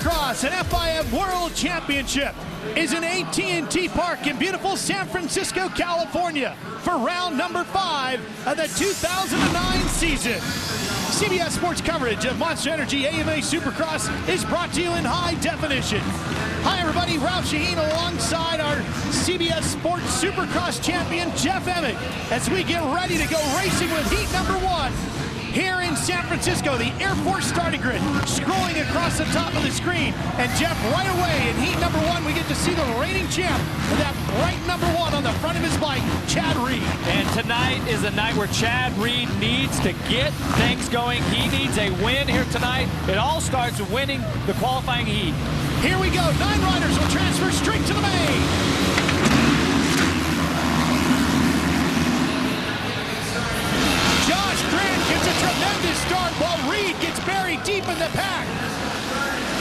Supercross and FIM World Championship is in AT&T Park in beautiful San Francisco, California for round number 5 of the 2009 season. CBS Sports coverage of Monster Energy AMA Supercross is brought to you in high definition. Hi everybody, Ralph Shaheen alongside our CBS Sports Supercross champion Jeff Emmett as we get ready to go racing with heat number 1. Here in San Francisco, the Air Force starting grid scrolling across the top of the screen. And Jeff, right away in heat number 1, we get to see the reigning champ with that bright number 1 on the front of his bike, Chad Reed. And tonight is a night where Chad Reed needs to get things going. He needs a win here tonight. It all starts with winning the qualifying heat. Here we go. 9 riders will transfer straight to the main. Gets a tremendous start while Reed gets buried deep in the pack.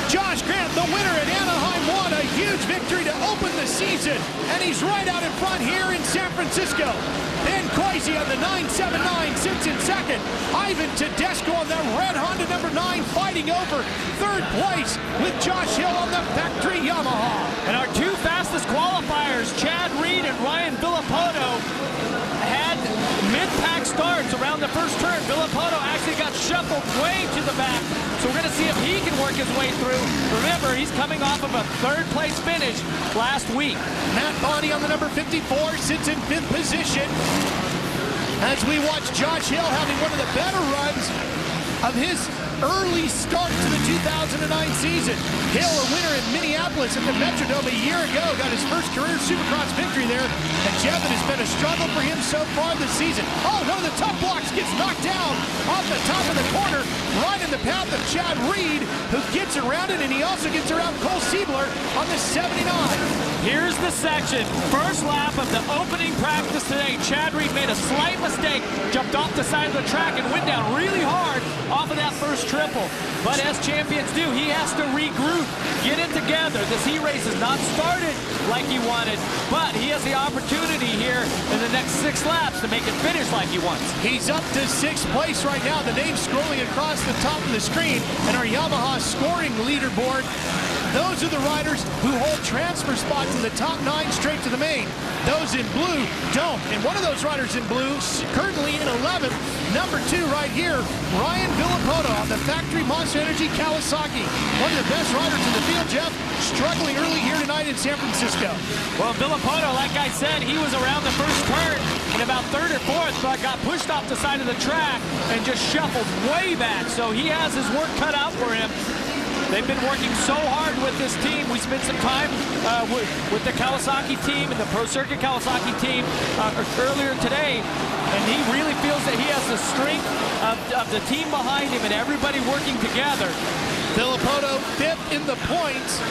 Josh Grant, the winner at Anaheim, won a huge victory to open the season, and he's right out in front here in San Francisco. Ben Coisy on the 979 sits in second. Ivan Tedesco on the red Honda number 9 fighting over third place with Josh Hill on the factory Yamaha. And our 2 fastest qualifiers, Chad Reed and Ryan Villapoto, had mid-pack starts around the first turn. Villapoto actually got shuffled way to the back, so we're going to see if he can work his way through. Remember, he's coming off of a third-place finish last week. Matt Bonney on the number 54 sits in 5th position as we watch Josh Hill having one of the better runs of his early start to the 2009 season. Hill, a winner in Minneapolis at the Metrodome a year ago, got his first career Supercross victory there. And Jeff, it has been a struggle for him so far this season. Oh, one of the tough blocks gets knocked down off the top of the corner, right in the path of Chad Reed, who gets around it, and he also gets around Cole Siebler on the 79. Here's the section. First lap of the opening practice today. Chad Reed made a slight mistake, jumped off the side of the track and went down really hard off of that first triple. But as champions do, he has to regroup, get it together. This heat race has not started like he wanted, but he has the opportunity here in the next 6 laps to make it finish like he wants. He's up to 6th place right now. The name scrolling across the top of the screen and our Yamaha scoring leaderboard. Those are the riders who hold transfer spots in the top 9 straight to the main. Those in blue don't. And one of those riders in blue, currently in 11th, number 2 right here, Ryan Villapoto on the factory Monster Energy Kawasaki. One of the best riders in the field, Jeff, struggling early here tonight in San Francisco. Well, Villapoto, like I said, he was around the first turn in about 3rd or 4th, but got pushed off the side of the track and just shuffled way back. So he has his work cut out for him. They've been working so hard with this team. We spent some time with the Kawasaki team and the Pro Circuit Kawasaki team earlier today, and he really feels that he has the strength of the team behind him and everybody working together. Villapoto 5th in the points,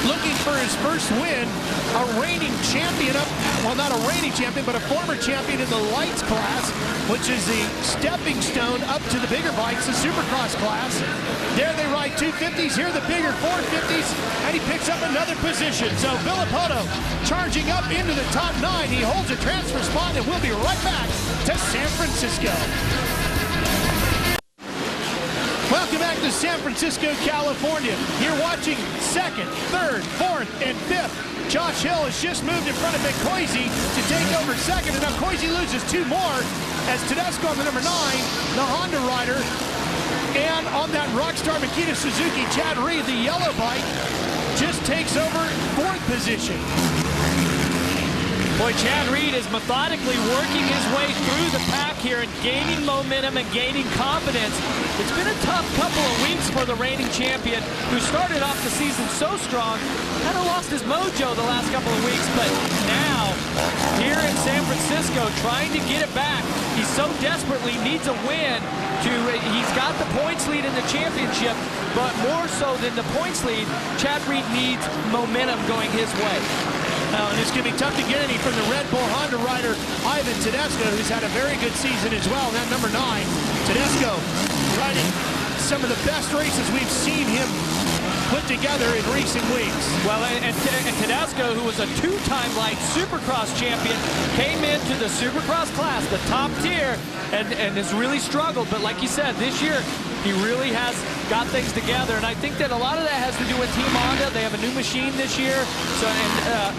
looking for his first win. A reigning champion well, not a reigning champion, but a former champion in the lights class, which is the stepping stone up to the bigger bikes, the Supercross class. There they ride 250s, here the bigger 450s, and he picks up another position. So Villapoto charging up into the top 9. He holds a transfer spot, and we'll be right back to San Francisco. Welcome back to San Francisco, California. You're watching 2nd, 3rd, 4th, and 5th. Josh Hill has just moved in front of Coisy to take over 2nd, and now Coisy loses 2 more as Tedesco on the number 9, the Honda rider, and on that Rockstar Makita Suzuki, Chad Reed, the yellow bike, just takes over 4th position. Boy, Chad Reed is methodically working his way through the pack here and gaining momentum and gaining confidence. It's been a tough couple of weeks for the reigning champion, who started off the season so strong, kind of lost his mojo the last couple of weeks, but now, here in San Francisco, trying to get it back. He so desperately needs a win. He's got the points lead in the championship, but more so than the points lead, Chad Reed needs momentum going his way. And it's going to be tough to get any from the Red Bull Honda rider, Ivan Tedesco, who's had a very good season as well. That number 9, Tedesco, riding some of the best races we've seen him put together in recent weeks. Well, and Tedesco, who was a 2-time light Supercross champion, came in to the Supercross class, the top tier, and has really struggled. But like you said, this year, he really has got things together, and I think that a lot of that has to do with Team Honda. They have a new machine this year, so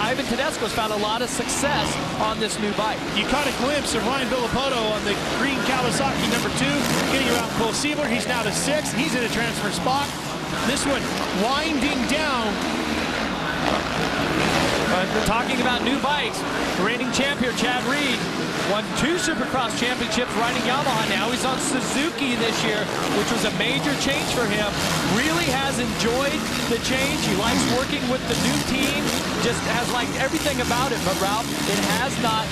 Ivan Tedesco's found a lot of success on this new bike. You caught a glimpse of Ryan Villapoto on the green Kawasaki #2, getting around Cole Siebler. He's now to 6th. He's in a transfer spot. This one winding down. Talking about new bikes, the reigning champ here, Chad Reed, won 2 Supercross championships riding Yamaha. Now he's on Suzuki this year, which was a major change for him. Really has enjoyed the change. He likes working with the new team. Just has liked everything about it. But Ralph, it has not,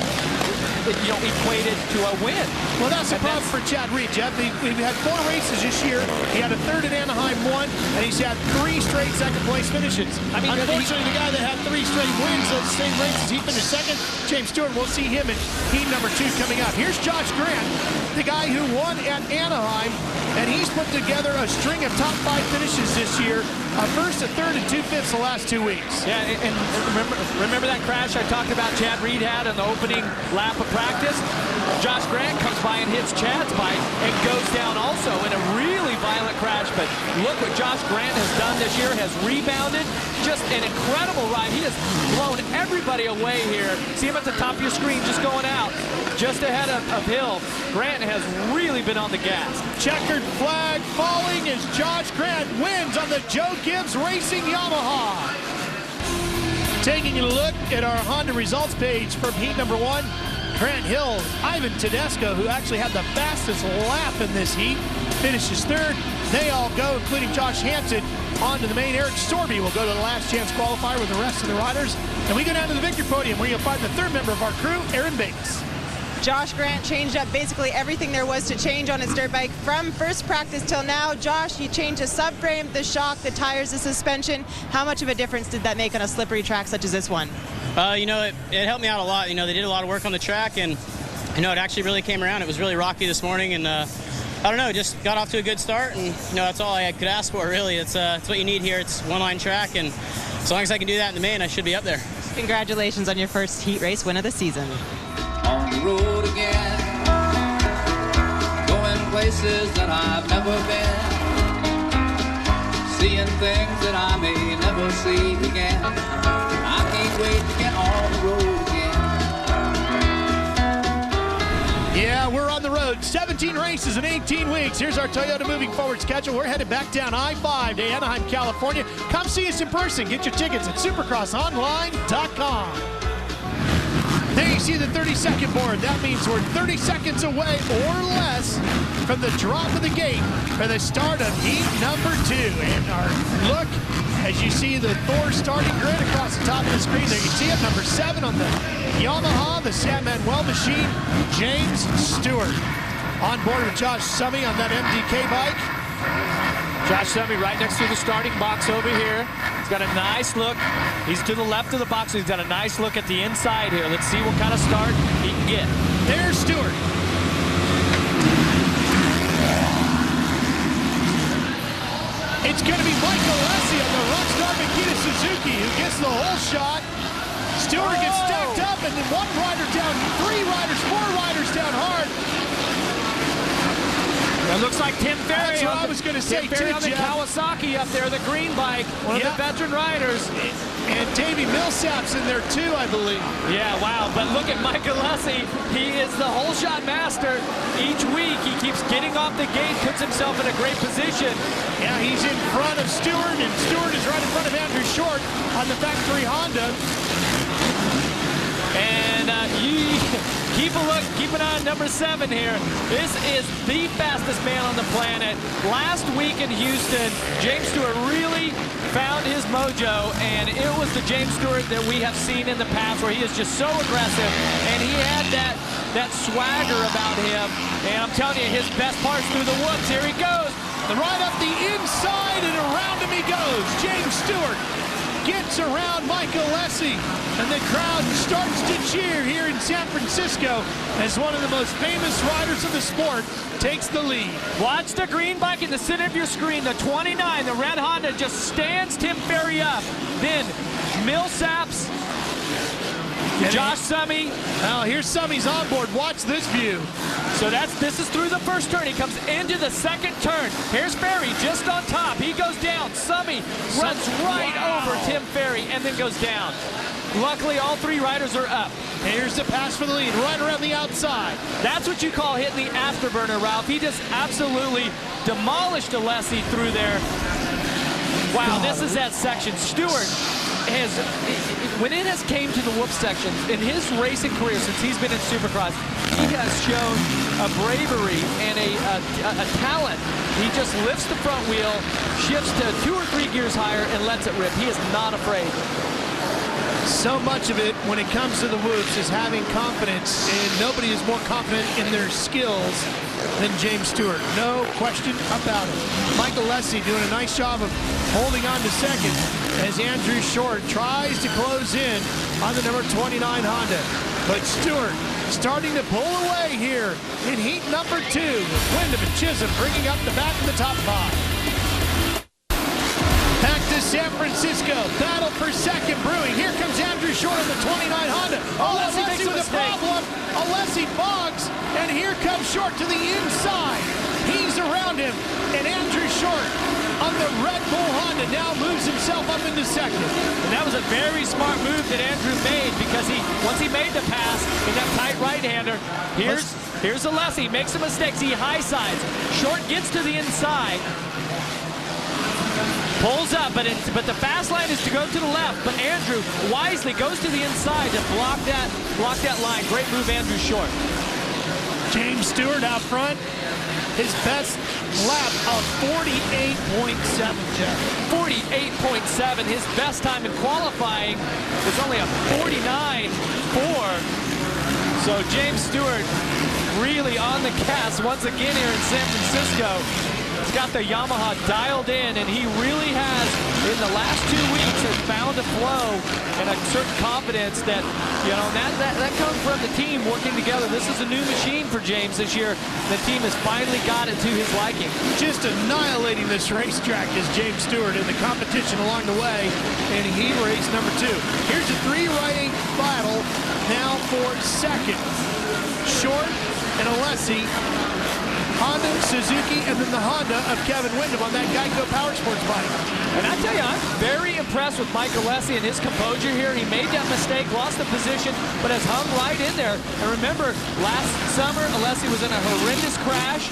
equated to a win. Well, that's the problem for Chad Reed, Jeff. We've had 4 races this year. He had a 3rd at Anaheim 1, and he's had 3 straight second-place finishes. I mean, unfortunately, the guy that had 3 straight wins those same races, he finished 2nd. James Stewart, we'll see him in heat #2 coming up. Here's Josh Grant, the guy who won at Anaheim, and he's put together a string of top 5 finishes this year. A 1st, a 3rd, and 2 5ths the last 2 weeks. Yeah, and remember that crash I talked about Chad Reed had on the opening lap of practice? Josh Grant comes by and hits Chad's bike and goes down also in a really violent crash. But look what Josh Grant has done this year, has rebounded. Just an incredible ride. He has blown everybody away here. See him at the top of your screen just going out, just ahead of Hill. Grant has really been on the gas. Checkered flag falling as Josh Grant wins on the Joe Gibbs Racing Yamaha. Taking a look at our Honda results page from heat #1, Grant Hill, Ivan Tedesco, who actually had the fastest lap in this heat, finishes 3rd. They all go, including Josh Hansen, on to the main. Eric Storby will go to the last chance qualifier with the rest of the riders. And we go down to the victory podium where you'll find the 3rd member of our crew, Aaron Bates. Josh Grant changed up basically everything there was to change on his dirt bike from first practice till now. Josh, you changed the subframe, the shock, the tires, the suspension. How much of a difference did that make on a slippery track such as this one? It helped me out a lot. They did a lot of work on the track, and it actually really came around. It was really rocky this morning, and I don't know, just got off to a good start, and that's all I could ask for, really. It's what you need here. It's one-line track, and as long as I can do that in the main, I should be up there. Congratulations on your first heat race win of the season. On the road again, going places that I've never been, seeing things that I may never see again. I can't wait to get on the road again. Yeah, we're on the road. 17 races in 18 weeks. Here's our Toyota moving forward schedule. We're headed back down I-5 to Anaheim, California. Come see us in person. Get your tickets at supercrossonline.com. There you see the 30-second board. That means we're 30 seconds away or less from the drop of the gate for the start of heat #2. And our look, as you see the Thor starting grid across the top of the screen, there you see it, number 7 on the Yamaha, the Sam Manuel machine, James Stewart. On board with Josh Summey on that MDK bike. Josh Summey right next to the starting box over here. He's got a nice look. He's to the left of the box. So he's got a nice look at the inside here. Let's see what kind of start he can get. There's Stewart. It's going to be Michael Alessi on the Rockstar Makita Suzuki who gets the whole shot. Stewart gets stacked up, and then 1 rider down, 3 riders, 4 riders down hard. It looks like Tim Ferry. That's what I was going to say, Tim Ferry too, on the Jeff. Kawasaki up there, the green bike, one of the veteran riders. And Davey Millsap's in there too, I believe. Yeah, wow, but look at Mike Alessi. He is the whole shot master. Each week he keeps getting off the gate, puts himself in a great position. Yeah, he's in front of Stewart, and Stewart is right in front of Andrew Short on the factory Honda. And keep a look, keep an eye on number 7 here. This is the fastest man on the planet. Last week in Houston, James Stewart really found his mojo, and it was the James Stewart that we have seen in the past where he is just so aggressive, and he had that swagger about him. And I'm telling you, his best part's through the woods. Here he goes. The ride up the inside, and around him he goes. James Stewart gets around Michael Alessi, and the crowd starts to cheer here in San Francisco as one of the most famous riders of the sport takes the lead. Watch the green bike in the center of your screen. The 29, the red Honda, just stands Tim Ferry up. Then Millsaps Josh Summey. Now here's Summey's on board. Watch this view. So this is through the first turn. He comes into the second turn. Here's Ferry just on top. He goes down. Summey runs right over Tim Ferry and then goes down. Luckily, all three riders are up. Here's the pass for the lead, right around the outside. That's what you call hitting the afterburner, Ralph. He just absolutely demolished Alessi through there. Wow, this is that section. Stewart has, when it has came to the whoop section, in his racing career since he's been in Supercross, he has shown a bravery and a talent. He just lifts the front wheel, shifts to 2 or 3 gears higher, and lets it rip. He is not afraid. So much of it, when it comes to the whoops, is having confidence, and nobody is more confident in their skills than James Stewart. No question about it. Michael Alessi doing a nice job of holding on to second as Andrew Short tries to close in on the number 29 Honda. But Stewart starting to pull away here in heat number 2 with Wyndham and Chisholm bringing up the back of the top 5. Back to San Francisco, battle for second brewing. Here comes Andrew Short on the 29 Honda. Alessi with a problem. Alessi bogs, and here comes Short to the inside. He's around him, and Andrew Short on the Red Bull Honda now moves himself up into second. And that was a very smart move that Andrew made, because once he made the pass in that tight right-hander, here's Alessi, makes some mistakes, he high sides. Short gets to the inside. Pulls up, but the fast line is to go to the left. But Andrew wisely goes to the inside to block that line. Great move, Andrew Short. James Stewart out front. His best lap of 48.7, Jeff. 48.7. His best time in qualifying was only a 49.4. So James Stewart really on the gas once again here in San Francisco. He's got the Yamaha dialed in, and he really has, in the last 2 weeks, has found a flow and a certain confidence that, you know, that comes from the team working together. This is a new machine for James this year. The team has finally got it to his liking. Just annihilating this racetrack is James Stewart in the competition along the way, and he raced number 2. Here's a 3-riding battle now for second. Short and Alessi, Honda, Suzuki, and then the Honda of Kevin Wyndham on that Geico Power Sports bike. And I tell you, I'm very impressed with Mike Alessi and his composure here. He made that mistake, lost the position, but has hung right in there. And remember, last summer, Alessi was in a horrendous crash,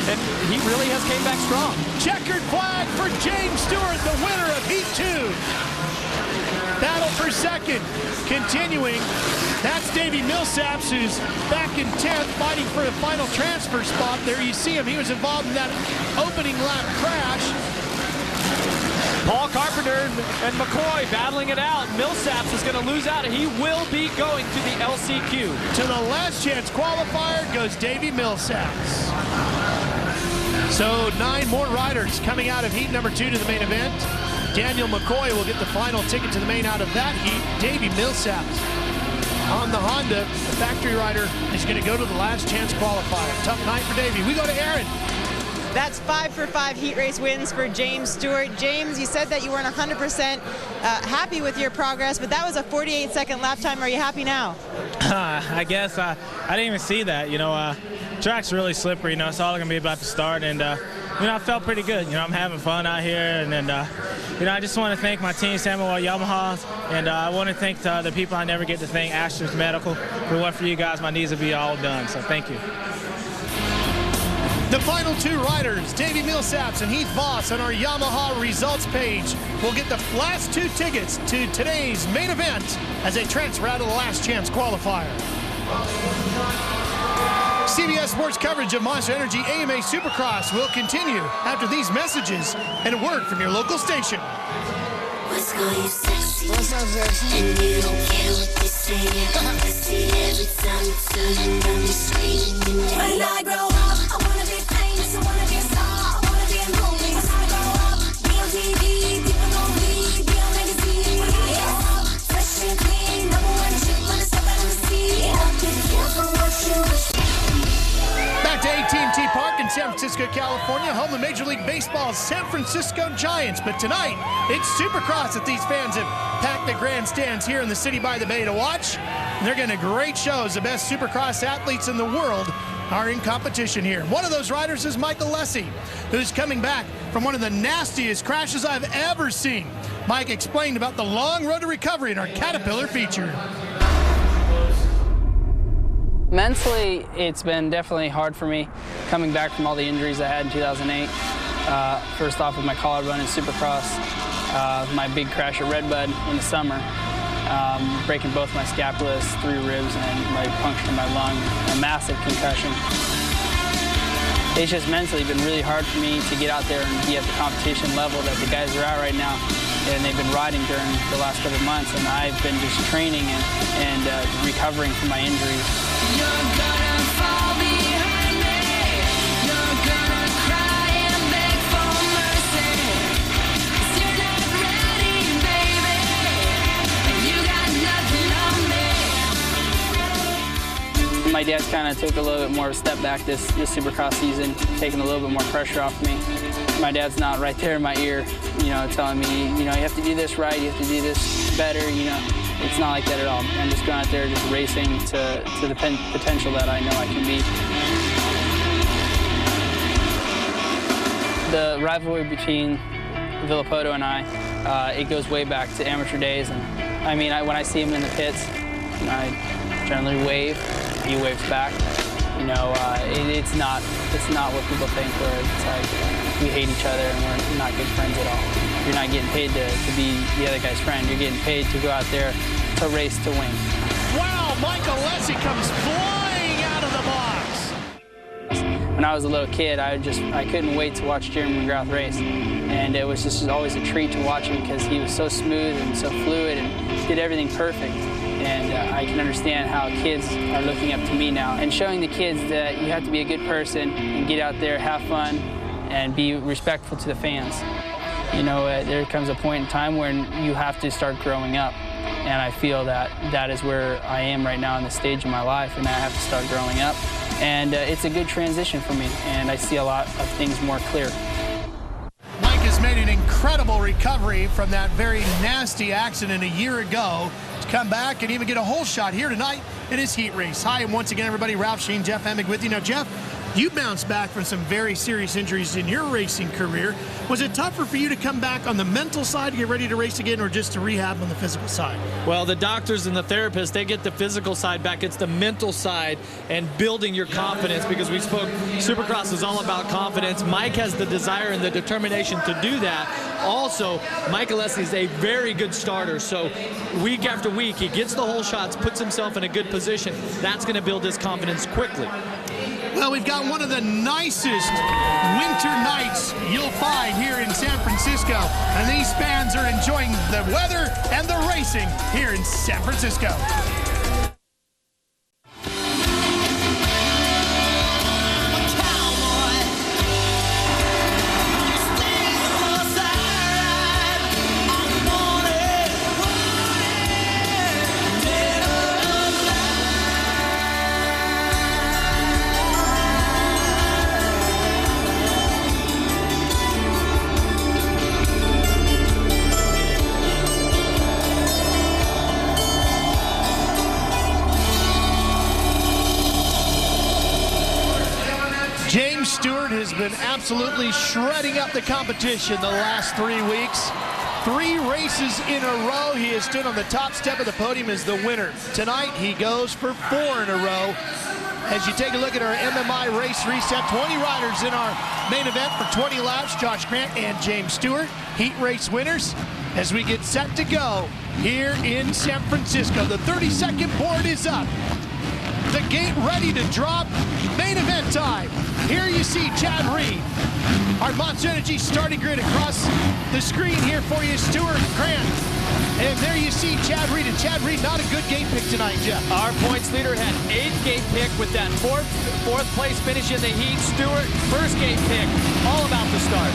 and he really has came back strong. Checkered flag for James Stewart, the winner of Heat 2. Battle for second, continuing. That's Davey Millsaps, who's back in 10th, fighting for the final transfer spot. There you see him. He was involved in that opening lap crash. Paul Carpenter and McCoy battling it out. Millsaps is going to lose out, and he will be going to the LCQ. To the last chance qualifier goes Davey Millsaps. So 9 more riders coming out of heat number 2 to the main event. Daniel McCoy will get the final ticket to the main out of that heat. Davey Millsaps on the Honda, the factory rider, is going to go to the last chance qualifier. Tough night for Davey. We go to Aaron. That's 5 for 5 heat race wins for James Stewart. James, you said that you weren't 100% happy with your progress, but that was a 48-second lap time. Are you happy now? I guess I didn't even see that. You know, track's really slippery. You know, it's all going to be about to start, and you know, I felt pretty good. You know, I'm having fun out here, and you know, I just want to thank my team, Samuel Yamaha, and I want to thank the people I never get to thank, Asterisk Medical. If it weren't for you guys, my knees would be all done. So thank you. The final 2 riders, Davey Millsaps and Heath Voss, on our Yamaha results page will get the last 2 tickets to today's main event as they transfer out of the last chance qualifier. CBS Sports coverage of Monster Energy AMA Supercross will continue after these messages and a word from your local station. What's up, sexy? And you don't care what they say. I see every time you turn around the screen. When I grow up, I wanna be famous, I wanna be a star, I wanna be a movie. When I grow up, be on TV, people know me, be on magazine. Yeah, fresh and clean, #1 chick when I step out on the scene. Be careful what you wish. Back to AT&T Park in San Francisco, California. California, home of Major League Baseball's San Francisco Giants. But tonight, it's Supercross that these fans have packed the grandstands here in the city by the bay to watch. And they're getting a great show as the best Supercross athletes in the world are in competition here. One of those riders is Michael Lessie, who's coming back from one of the nastiest crashes I've ever seen. Mike explained about the long road to recovery in our Caterpillar feature. Mentally, it's been definitely hard for me coming back from all the injuries I had in 2008. First off with my collarbone in Supercross, my big crash at Redbud in the summer, breaking both my scapulas, 3 ribs, and like puncturing my lung, a massive concussion. It's just mentally been really hard for me to get out there and be at the competition level that the guys are at right now. And they've been riding during the last couple of months, and I've been just training and recovering from my injuries. You're gonna fall behind me. You're gonna cry and beg for mercy. 'Cause you're not ready, baby. And you got nothing on me. My dad's kind of took a little bit more of a step back this Supercross season, taking a little bit more pressure off me. My dad's not right there in my ear, you know, telling me, you know, you have to do this right, you have to do this better, you know. It's not like that at all. I'm just going out there just racing to the potential that I know I can be. The rivalry between Villapoto and I, it goes way back to amateur days. And I mean, when I see him in the pits, you know, I generally wave, he waves back. You know, it's not what people think, where it's like we hate each other and we're not good friends at all. You're not getting paid to be the other guy's friend. You're getting paid to go out there to race to win. Wow, Michael Lessie comes flying out of the box. When I was a little kid, I couldn't wait to watch Jeremy McGrath race. And it was just always a treat to watch him because he was so smooth and so fluid and did everything perfect. And I can understand how kids are looking up to me now and showing the kids that you have to be a good person and get out there, have fun, and be respectful to the fans. You know, there comes a point in time when you have to start growing up. And I feel that that is where I am right now in the stage of my life, and I have to start growing up. And it's a good transition for me, and I see a lot of things more clear. Mike has made an incredible recovery from that very nasty accident a year ago to come back and even get a whole shot here tonight in his heat race. Hi, and once again, everybody, Ralph Sheen, Jeff Emig with you. Now, Jeff, you bounced back from some very serious injuries in your racing career. Was it tougher for you to come back on the mental side to get ready to race again, or just to rehab on the physical side? Well, the doctors and the therapists, they get the physical side back. It's the mental side and building your confidence, because we spoke, Supercross is all about confidence. Mike has the desire and the determination to do that. Also, Michael Lessie is a very good starter, so week after week, he gets the whole shots, puts himself in a good position. That's going to build his confidence quickly. Well, we've got one of the nicest winter nights you'll find here in San Francisco, and these fans are enjoying the weather and the racing here in San Francisco. Stewart has been absolutely shredding up the competition the last 3 weeks. 3 races in a row, he has stood on the top step of the podium as the winner. Tonight, he goes for 4 in a row. As you take a look at our MMI race reset, 20 riders in our main event for 20 laps, Josh Grant and James Stewart, heat race winners, as we get set to go here in San Francisco. The 30-second board is up. The gate ready to drop. Main event time. Here you see Chad Reed. Our Monster Energy starting grid across the screen here for you, Stewart Grant. And there you see Chad Reed. And Chad Reed, not a good gate pick tonight, Jeff. Our points leader had 8th gate pick with that fourth place finish in the heat. Stewart, 1st gate pick, all about the start.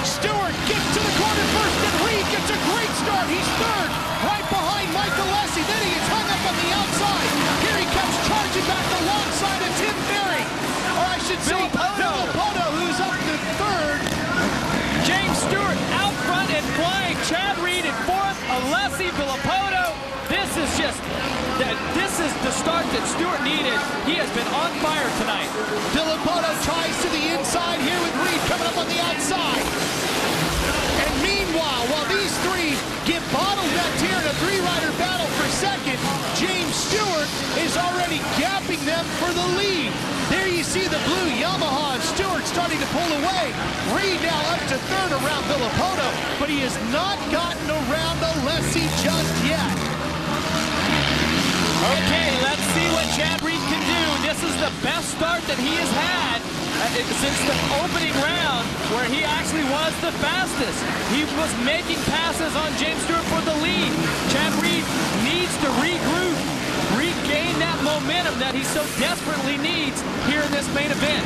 Stewart gets to the corner first, and Reed gets a great start. He's 3rd, right behind Michael Lessie. Then he gets hung up on the outside. Here he comes. that Stewart needed. He has been on fire tonight. Villopoto tries to the inside here with Reed coming up on the outside. And meanwhile, while these three get bottlenecked here in a three-rider battle for second, James Stewart is already gapping them for the lead. There you see the blue Yamaha. Stewart starting to pull away. Reed now up to third around Villopoto, but he has not gotten around Alessi just yet. Okay, let's see what Chad Reed can do. This is the best start that he has had since the opening round, where he actually was the fastest. He was making passes on James Stewart for the lead. Chad Reed needs to regroup, regain that momentum that he so desperately needs here in this main event.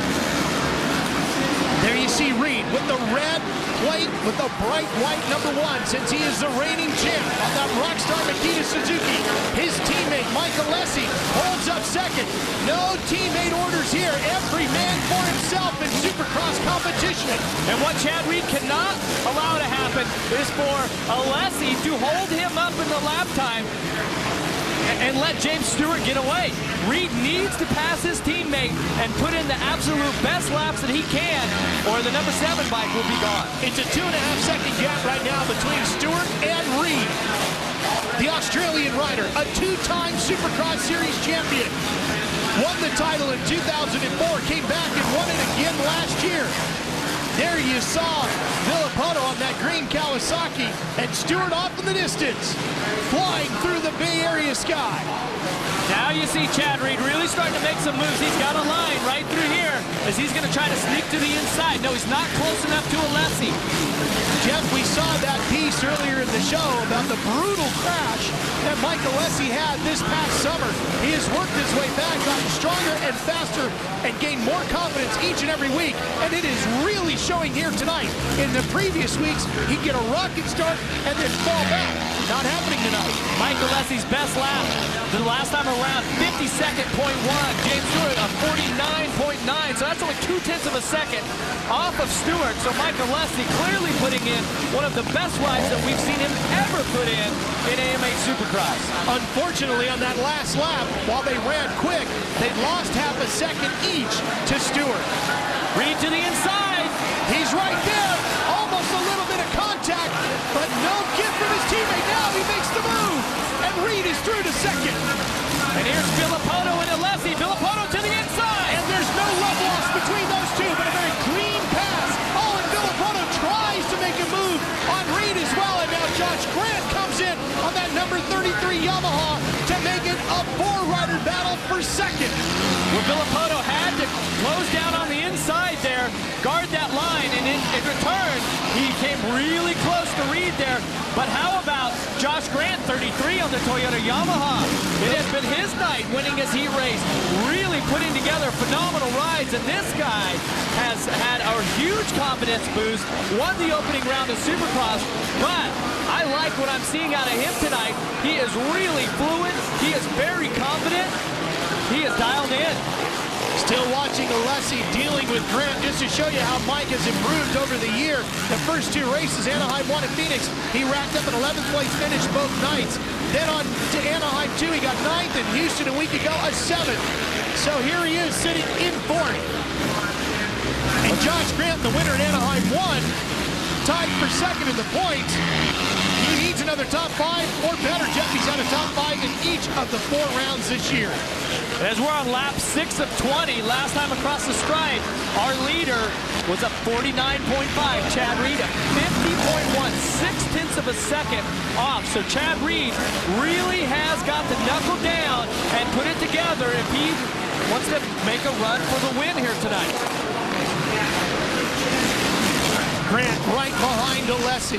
There you see Reed with the red plate with the bright white #1, since he is the reigning champ on that Rockstar Makita Suzuki. His teammate Mike Alessi holds up second. No teammate orders here. Every man for himself in Supercross competition. And what Chad Reed cannot allow to happen is for Alessi to hold him up in the lap time and let James Stewart get away. Reed needs to pass his teammate and put in the absolute best laps that he can, or the #7 bike will be gone. It's a 2.5-second gap right now between Stewart and Reed. The Australian rider, a two-time Supercross Series champion, won the title in 2004, came back and won it again last year. There you saw Villopoto on that green Kawasaki, and Stewart off in the distance, flying through the Bay Area sky. Now you see Chad Reed really starting to make some moves. He's got a line right through here as he's going to try to sneak to the inside. No, he's not close enough to Alessi. Jeff, we saw that piece earlier in the show about the brutal crash that Mike Alessi had this past summer. He has worked his way back, gotten stronger and faster, and gained more confidence each and every week. And it is really showing here tonight. In the previous weeks, he'd get a rocket start and then fall back. Not happening tonight. Mike Alessi's best lap the last time around, 52nd.1. James Stewart, a 49.9. So that's only 0.2 of a second off of Stewart. So Mike Alessi clearly putting in one of the best rides that we've seen him ever put in AMA Supercross. Unfortunately, on that last lap, while they ran quick, they lost half a second each to Stewart. Reed to the inside. He's right there. Almost a little bit of contact, but no gift from his teammate. Now he makes the move, and Reed is through to second. And here's Villopoto and Alessi. Villopoto to the inside. And there's no love lost between those two, but a very clean pass. Oh, and Villopoto tries to make a move on Reed as well. And now Josh Grant comes in on that #33 Yamaha to make it a four-rider battle for second. Well, Villopoto had to close down on the inside there, guard that line, and in return, he came really close to Reed there. But how about Josh Grant, 33 on the Toyota Yamaha? It has been his night winning his heat race, really putting together phenomenal rides, and this guy has had a huge confidence boost, won the opening round of Supercross, but I like what I'm seeing out of him tonight. He is really fluid, he is very confident, he is dialed in. Still watching Alessi dealing with Grant, just to show you how Mike has improved over the year. The first two races, Anaheim 1 and Phoenix, he racked up an 11th place finish both nights. Then on to Anaheim 2, he got 9th, and Houston a week ago, a 7th. So here he is sitting in 4th. And Josh Grant, the winner in Anaheim 1, tied for second in the points. He needs another top 5 or better. Jeffy's had a top 5 in each of the 4 rounds this year. As we're on lap 6 of 20, last time across the stripe, our leader was a 49.5. Chad Reed, a 50.1, 0.6 of a second off. So Chad Reed really has got to knuckle down and put it together if he wants to make a run for the win here tonight. Grant right behind Alessi.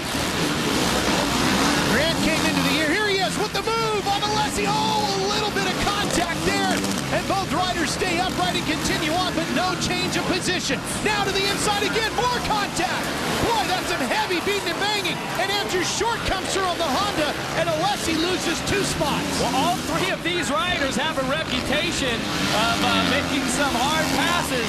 Grant came into the year. Here he is with the move on Alessi. Oh, a little bit of contact there. And both riders stay upright and continue on, but no change of position. Now to the inside again, more contact. Boy, that's some heavy beating and banging. And Andrew Short comes through on the Honda, and Alessi loses 2 spots. Well, all 3 of these riders have a reputation of making some hard passes.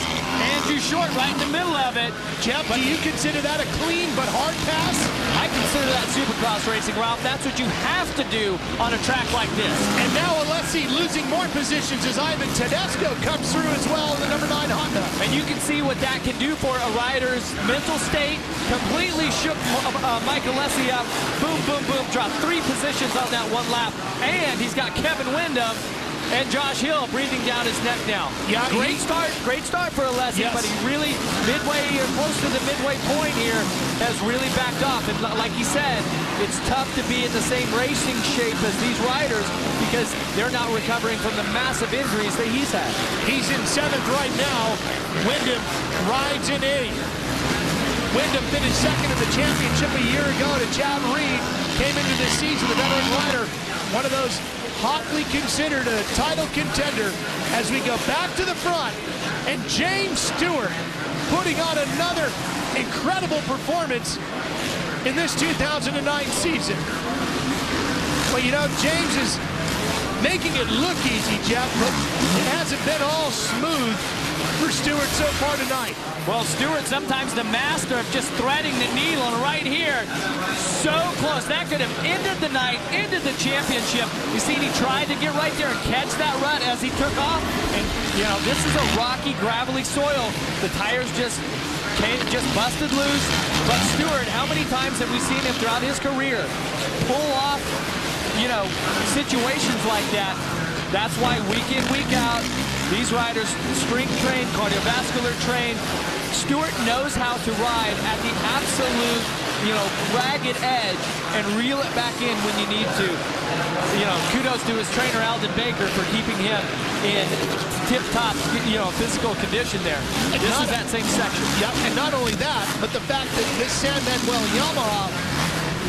Andrew Short right in the middle of it. Jeff, do you consider that a clean but hard pass? I consider that super Supercross racing, Ralph. That's what you have to do on a track like this. And now Alessi losing more positions as Ivan Tedesco comes through as well in the number 9 Honda. And you can see what that can do for a rider's mental state. Completely shook Mike Alessi up. Boom, boom, boom. Dropped 3 positions on that one lap. And he's got Kevin Windham and Josh Hill breathing down his neck now. Yeah, great start for Alessi, yes. but he really, midway or close to the midway point here, has really backed off. And like he said, it's tough to be in the same racing shape as these riders because they're not recovering from the massive injuries that he's had. He's in 7th right now. Windham rides in 8th. Windham finished 2nd in the championship a year ago to Chad Reed. Came into this season, the veteran rider, one of those hotly considered a title contender. As we go back to the front, and James Stewart putting on another incredible performance in this 2009 season. Well, you know, James is making it look easy, Jeff, but it hasn't been all smooth for Stewart so far tonight. Well, Stewart sometimes the master of just threading the needle, and right here, so close. That could have ended the night, ended the championship. You see, he tried to get right there and catch that rut as he took off. And, you know, this is a rocky, gravelly soil. The tires just busted loose. But Stewart, how many times have we seen him throughout his career pull off, you know, situations like that? That's why week in, week out, these riders strength train, cardiovascular train. Stewart knows how to ride at the absolute, you know, ragged edge and reel it back in when you need to. You know, kudos to his trainer, Alden Baker, for keeping him in tip-top, you know, physical condition there. This is that same section. Yep, and not only that, but the fact that this San Manuel Yamaha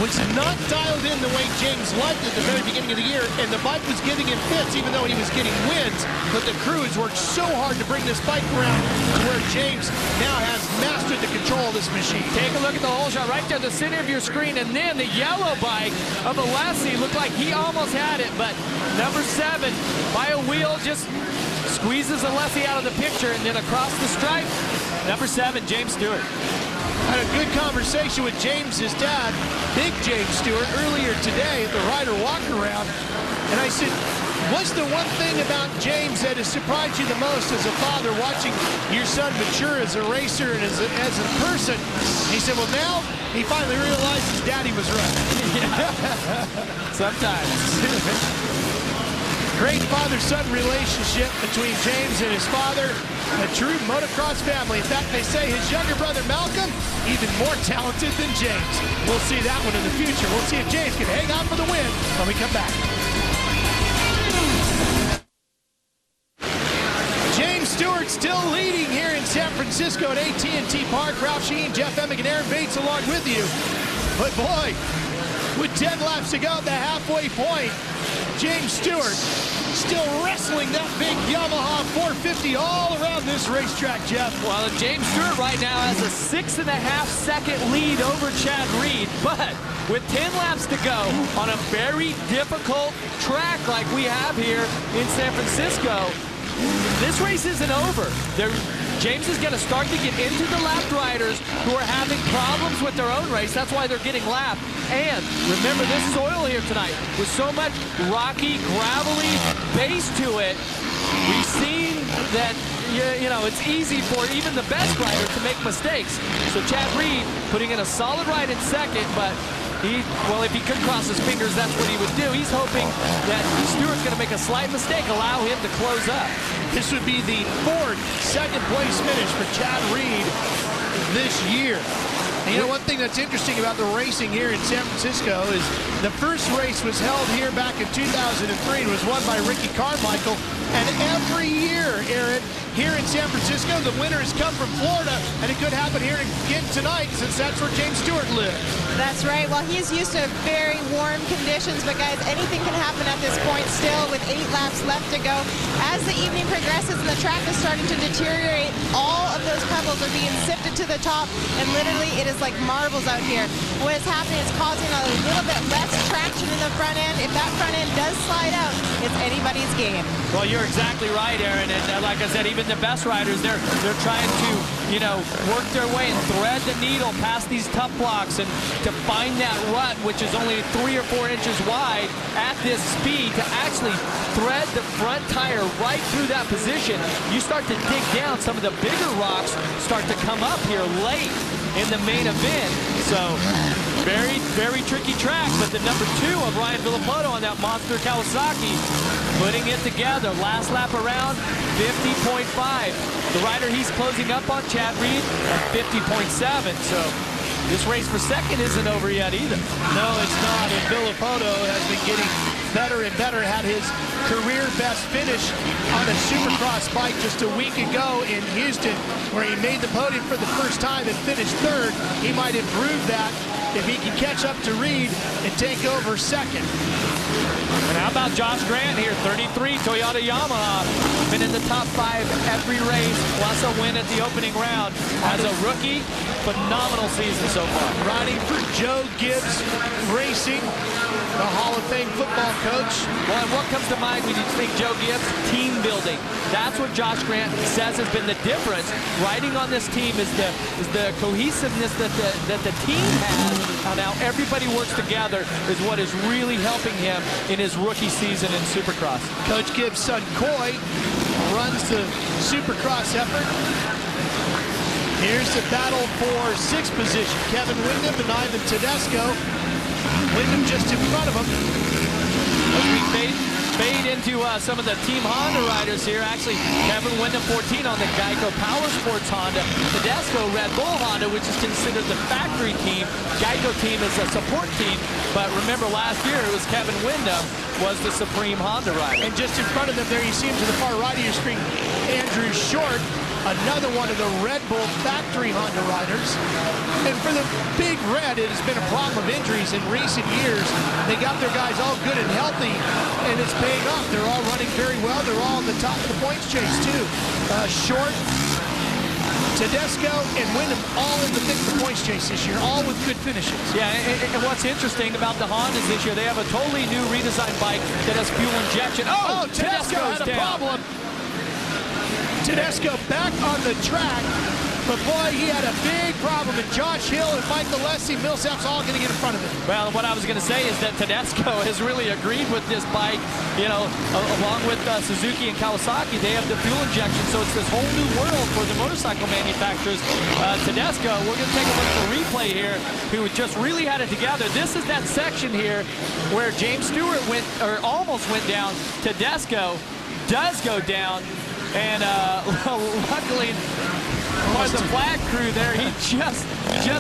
was not dialed in the way James liked at the very beginning of the year, and the bike was giving him fits even though he was getting wins, but the crew has worked so hard to bring this bike around to where James now has mastered the control of this machine. Take a look at the whole shot right there at the center of your screen, and then the yellow bike of Alessi looked like he almost had it, but number 7 by a wheel just squeezes Alessi out of the picture, and then across the stripe, number 7, James Stewart. Had a good conversation with James's dad, Big James Stewart, earlier today at the Ryder Walk-Around. And I said, what's the one thing about James that has surprised you the most as a father, watching your son mature as a racer and as a person? He said, well, now he finally realized his daddy was right. Sometimes. Great father-son relationship between James and his father. A true motocross family. In fact, they say his younger brother Malcolm, even more talented than James. We'll see that one in the future. We'll see if James can hang on for the win when we come back. James Stewart still leading here in San Francisco at AT&T Park. Ralph Sheen, Jeff Emig, and Aaron Bates along with you. But boy, with 10 laps to go at the halfway point, James Stewart still wrestling that big Yamaha 450 all around this racetrack, Jeff. Well, James Stewart right now has a 6.5-second lead over Chad Reed, but with 10 laps to go on a very difficult track like we have here in San Francisco, this race isn't over. James is going to start to get into the lapped riders who are having problems with their own race. That's why they're getting lapped. And remember, this soil here tonight with so much rocky, gravelly base to it, we've seen that, you know, it's easy for even the best rider to make mistakes. So Chad Reed putting in a solid ride in second, but well, if he could cross his fingers, that's what he would do. He's hoping that Stewart's going to make a slight mistake, allow him to close up. This would be the 4th second-place finish for Chad Reed this year. And you know, one thing that's interesting about the racing here in San Francisco is the first race was held here back in 2003 and was won by Ricky Carmichael. And every year, Aaron, here in San Francisco, the winners come from Florida, and it could happen here again tonight since that's where James Stewart lives. That's right. Well, he's used to very warm conditions, but guys, anything can happen at this point still with 8 laps left to go. As the evening progresses and the track is starting to deteriorate, all of those pebbles are being sifted to the top, and literally it is like marbles out here. What is happening is causing a little bit less traction in the front end. If that front end does slide out, it's anybody's game. Well, you're exactly right, Aaron, and like I said, even even the best riders, they're trying to, you know, work their way and thread the needle past these tough blocks and to find that rut, which is only 3 or 4 inches wide at this speed, to actually thread the front tire right through that position. You start to dig down, some of the bigger rocks start to come up here late in the main event. So very, very tricky track, but the number 2 of Ryan Villapoto on that monster Kawasaki putting it together. Last lap around, 50.5. The rider he's closing up on, Chad Reed, at 50.7. So this race for second isn't over yet either. No, it's not. And Villapoto has been getting better and better. Had his career best finish on a Supercross bike just a week ago in Houston, where he made the podium for the first time and finished 3rd. He might improve that if he can catch up to Reed and take over second. And how about Josh Grant here, 33, Toyota Yamaha. Been in the top 5 every race, plus a win at the opening round. As a rookie, phenomenal season so far. Riding for Joe Gibbs Racing, the Hall of Fame football coach. Well, and what comes to mind when you think Joe Gibbs? Team building. That's what Josh Grant says has been the difference. Riding on this team is the cohesiveness that the team has. And how everybody works together is what is really helping him in his rookie season in Supercross. Coach Gibbs' son Coy runs the Supercross effort. Here's the battle for 6th position. Kevin Windham and Ivan Tedesco. Windham just in front of him. As we fade into some of the Team Honda riders here. Actually, Kevin Windham 14 on the Geico Power Sports Honda. Tedesco Red Bull Honda, which is considered the factory team. Geico team is a support team. But remember, last year it was Kevin Windham was the supreme Honda rider. And just in front of them there, you see him to the far right of your screen, Andrew Short, another one of the Red Bull factory Honda riders. And for the Big Red, it has been a problem of injuries in recent years. They got their guys all good and healthy, and it's paying off. They're all running very well. They're all at the top of the points chase, too. Short, Tedesco, and Windham all in the thick of the points chase this year, all with good finishes. Yeah, and what's interesting about the Hondas this year, they have a totally new redesigned bike that has fuel injection. Oh, Tedesco had a problem. Tedesco back on the track, but boy, he had a big problem, and Josh Hill and Michael Lessie, Millsap's all going to get in front of him. Well, what I was going to say is that Tedesco has really agreed with this bike, you know, along with Suzuki and Kawasaki. They have the fuel injection, so it's this whole new world for the motorcycle manufacturers. Tedesco, we're going to take a look at the replay here, who just really had it together. This is that section here where James Stewart went, or almost went down. Tedesco does go down. And luckily, for the flag crew there, he just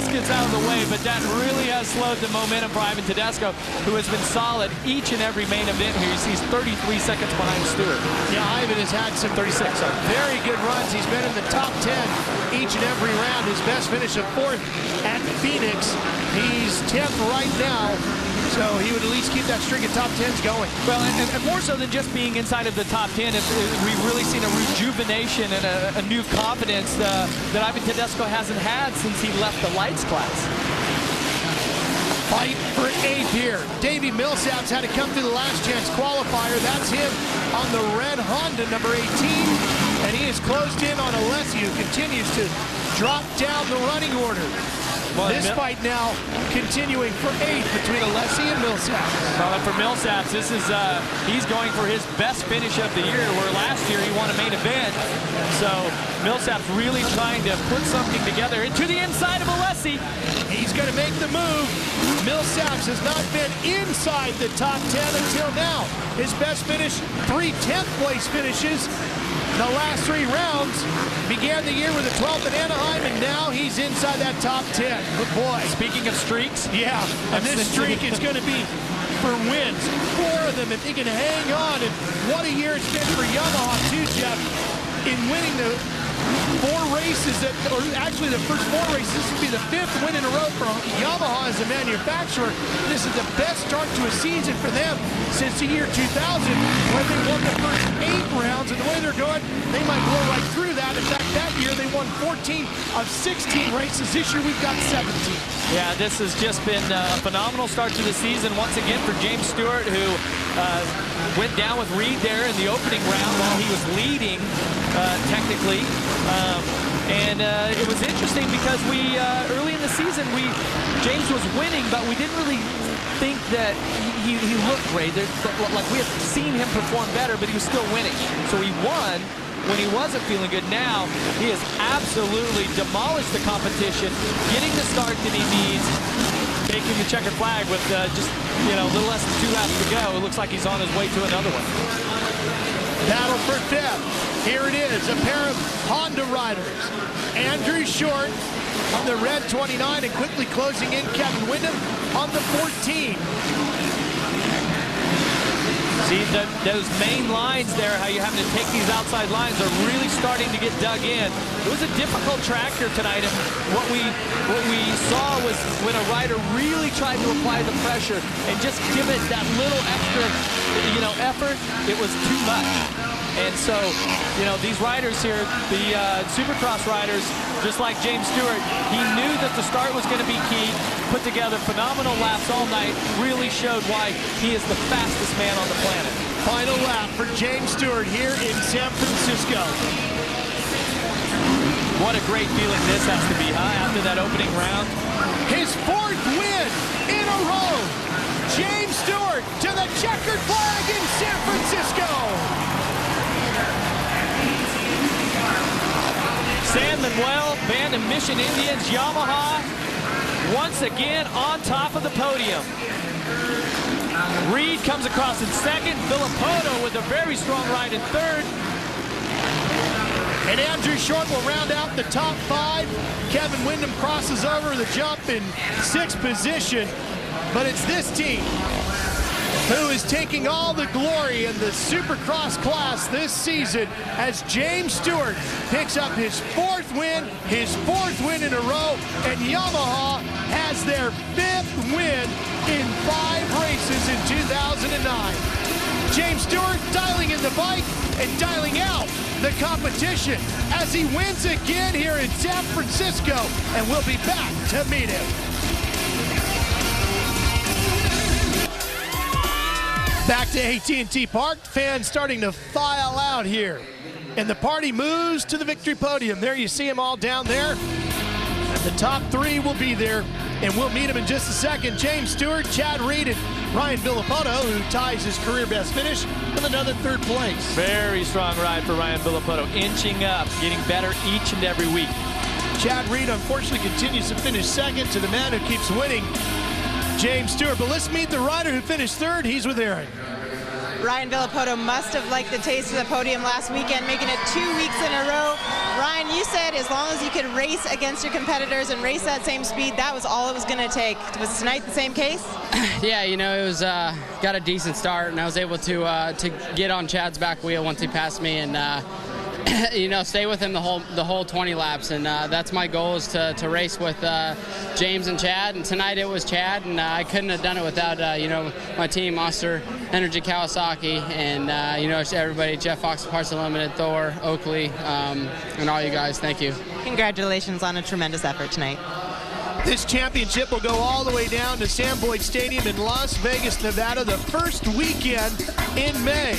gets out of the way. But that really has slowed the momentum for Ivan Tedesco, who has been solid each and every main event here. You see he's 33 seconds behind Stewart. Yeah, Ivan has had some 36. Very good runs. He's been in the top 10 each and every round. His best finish of 4th at Phoenix. He's 10th right now. So he would at least keep that string of top 10s going. Well, and more so than just being inside of the top 10, we've really seen a rejuvenation and a new confidence that Ivan Tedesco hasn't had since he left the lights class. Fight for 8th here. Davey Millsaps had to come through the last chance qualifier. That's him on the red Honda, number 18. And he is closed in on Alessi, who continues to drop down the running order. Well, this fight now continuing for 8th between Alessi and Millsaps. Well, for Millsaps, this is he's going for his best finish of the year, where last year he won a main event. So Millsaps really trying to put something together into the inside of Alessi. He's going to make the move. Millsaps has not been inside the top 10 until now. His best finish, 3 10th place finishes. The last 3 rounds, began the year with a 12th at Anaheim, and now he's inside that top 10. But boy, speaking of streaks, yeah, and this streak is going to be for wins. 4 of them if he can hang on. And what a year it's been for Yamaha too, Jeff, in winning the 4 races, or actually the first 4 races. This will be the 5th win in a row for Yamaha Yamaha as a manufacturer, this is the best start to a season for them since the year 2000, where they won the first 8 rounds, and the way they're going, they might blow right through that. In fact, that year they won 14 of 16 races. This year we've got 17. Yeah, this has just been a phenomenal start to the season once again for James Stewart, who went down with Reed there in the opening round while he was leading, technically. It was interesting because we, early in the season, James was winning, but we didn't really think that he looked great. Like we had seen him perform better, but he was still winning. So he won when he wasn't feeling good. Now he has absolutely demolished the competition, getting the start that he needs, taking the checkered flag with just a little less than 2 laps to go. It looks like he's on his way to another one. Battle for 5th. Here it is, a pair of Honda riders. Andrew Short on the red 29 and quickly closing in Kevin Windham on the 14. See, those main lines there, how you're having to take these outside lines are really starting to get dug in. It was a difficult track here tonight, and what we saw was when a rider really tried to apply the pressure and just give it that little extra, effort, it was too much. And so, these riders here, the Supercross riders, just like James Stewart, he knew that the start was going to be key, put together phenomenal laps all night, really showed why he is the fastest man on the planet. Final lap for James Stewart here in San Francisco. What a great feeling this has to be, huh, after that opening round. His 4th win in a row. James Stewart to the checkered flag in San Francisco. San Manuel Band of Mission Indians, Yamaha, once again on top of the podium. Reed comes across in 2nd, Villapoto with a very strong ride in 3rd. And Andrew Short will round out the top 5. Kevin Windham crosses over the jump in 6th position. But it's this team who is taking all the glory in the Supercross class this season as James Stewart picks up his 4th win in a row, and Yamaha has their 5th win in 5 races in 2009. James Stewart dialing in the bike and dialing out the competition as he wins again here in San Francisco, and we'll be back to meet him. Back to AT&T Park, fans starting to file out here. And the party moves to the victory podium. There you see them all down there. And the top 3 will be there, and we'll meet them in just a second. James Stewart, Chad Reed, and Ryan Villapoto, who ties his career best finish with another 3rd place. Very strong ride for Ryan Villapoto, inching up, getting better each and every week. Chad Reed unfortunately continues to finish 2nd to the man who keeps winning, James Stewart. But let's meet the rider who finished 3rd. He's with Aaron. Ryan Villapoto must have liked the taste of the podium last weekend, making it 2 weeks in a row. Ryan, you said as long as you could race against your competitors and race that same speed, that was all it was going to take. Was tonight the same case? Yeah, it was got a decent start, and I was able to get on Chad's back wheel once he passed me, and stay with him the whole 20 laps, and that's my goal, is to race with James and Chad. And tonight it was Chad, and I couldn't have done it without my team, Monster Energy Kawasaki, and everybody, Jeff Fox, Parts Unlimited, Thor, Oakley, and all you guys. Thank you. Congratulations on a tremendous effort tonight. This championship will go all the way down to Sam Boyd Stadium in Las Vegas, Nevada, the first weekend in May.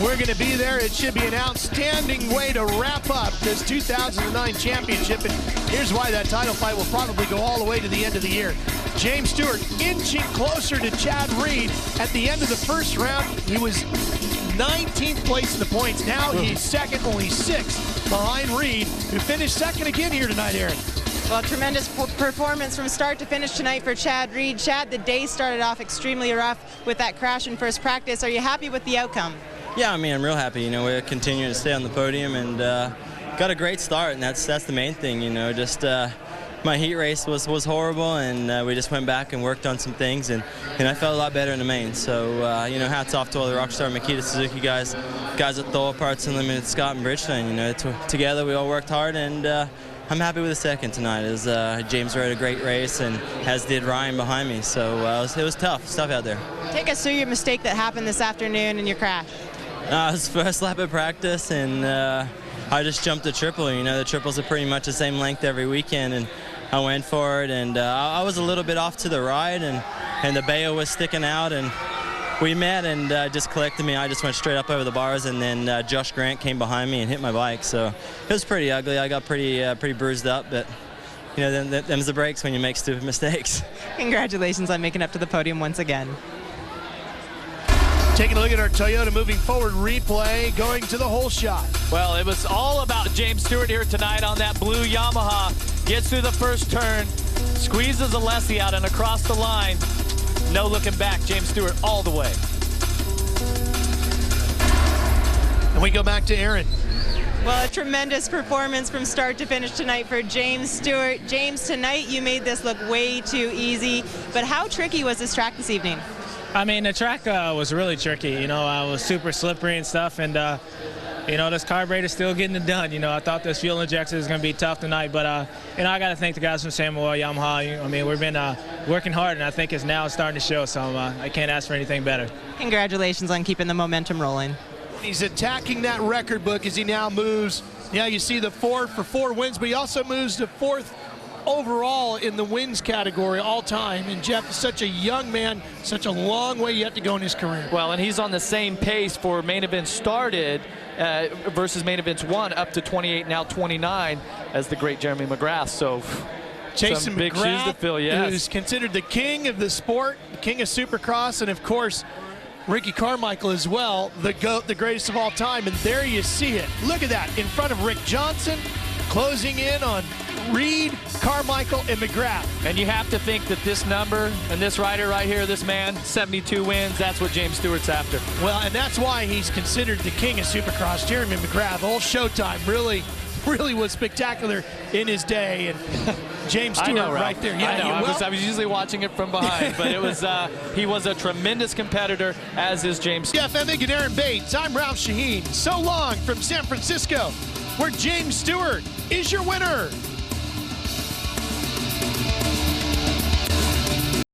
We're going to be there. It should be an outstanding way to wrap up this 2009 championship. And here's why that title fight will probably go all the way to the end of the year. James Stewart inching closer to Chad Reed at the end of the first round. He was 19th place in the points. Now he's 2nd, only 6th behind Reed, who finished 2nd again here tonight, Aaron. Well, tremendous performance from start to finish tonight for Chad Reed. Chad, the day started off extremely rough with that crash in first practice. Are you happy with the outcome? Yeah, I'm real happy. We're continuing to stay on the podium, and got a great start, and that's the main thing. Just my heat race was horrible, and we just went back and worked on some things, and I felt a lot better in the main. So hats off to all the Rockstar Makita Suzuki guys at Thor, Parts Unlimited, Scott and Bridgestone. Together we all worked hard, and I'm happy with the second tonight. As James rode a great race, and as did Ryan behind me. So it was tough out there. Take us through your mistake that happened this afternoon and your crash. It was first lap of practice, and I just jumped the triple. You know, the triples are pretty much the same length every weekend, and I went for it, and I was a little bit off to the right, and the bayo was sticking out, and we met and just collected me. I just went straight up over the bars, and then Josh Grant came behind me and hit my bike. So it was pretty ugly. I got pretty bruised up, but you know, them's the breaks when you make stupid mistakes. Congratulations on making up to the podium once again. Taking a look at our Toyota moving forward replay, going to the whole shot. Well, it was all about James Stewart here tonight on that blue Yamaha. Gets through the first turn, squeezes Alessi out and across the line. No looking back, James Stewart all the way. And we go back to Aaron. Well, a tremendous performance from start to finish tonight for James Stewart. James, tonight you made this look way too easy, but how tricky was this track this evening? I mean, the track was really tricky. You know, I was super slippery and stuff, and you know, this carburetor's still getting it done. You know, I thought this fuel injection was going to be tough tonight, but you know, I got to thank the guys from Samuel Yamaha. I mean, we've been working hard, and I think it's now starting to show. So I can't ask for anything better. Congratulations on keeping the momentum rolling. He's attacking that record book as he now moves. Yeah, you see the 4 for 4 wins, but he also moves to 4th overall in the wins category all time. And Jeff is such a young man, such a long way yet to go in his career. Well, and he's on the same pace for main event started versus main events 1 up to 28, now 29 as the great Jeremy McGrath. So Jason some big McGrath, shoes to fill, yes. Who's considered the king of the sport, the king of Supercross, and of course Ricky Carmichael as well, the GOAT, the greatest of all time. And there you see it. Look at that, in front of Rick Johnson, closing in on Reed, Carmichael, and McGrath. And you have to think that this number and this rider right here, this man, 72 wins, that's what James Stewart's after. Well, and that's why he's considered the king of Supercross. Jeremy McGrath, all Showtime, really was spectacular in his day. And James Stewart right there. Yeah, I know. I was usually watching it from behind, but it was he was a tremendous competitor, as is James. Jeff Emig and Aaron Bates, I'm Ralph Shaheen. So long from San Francisco, where James Stewart is your winner.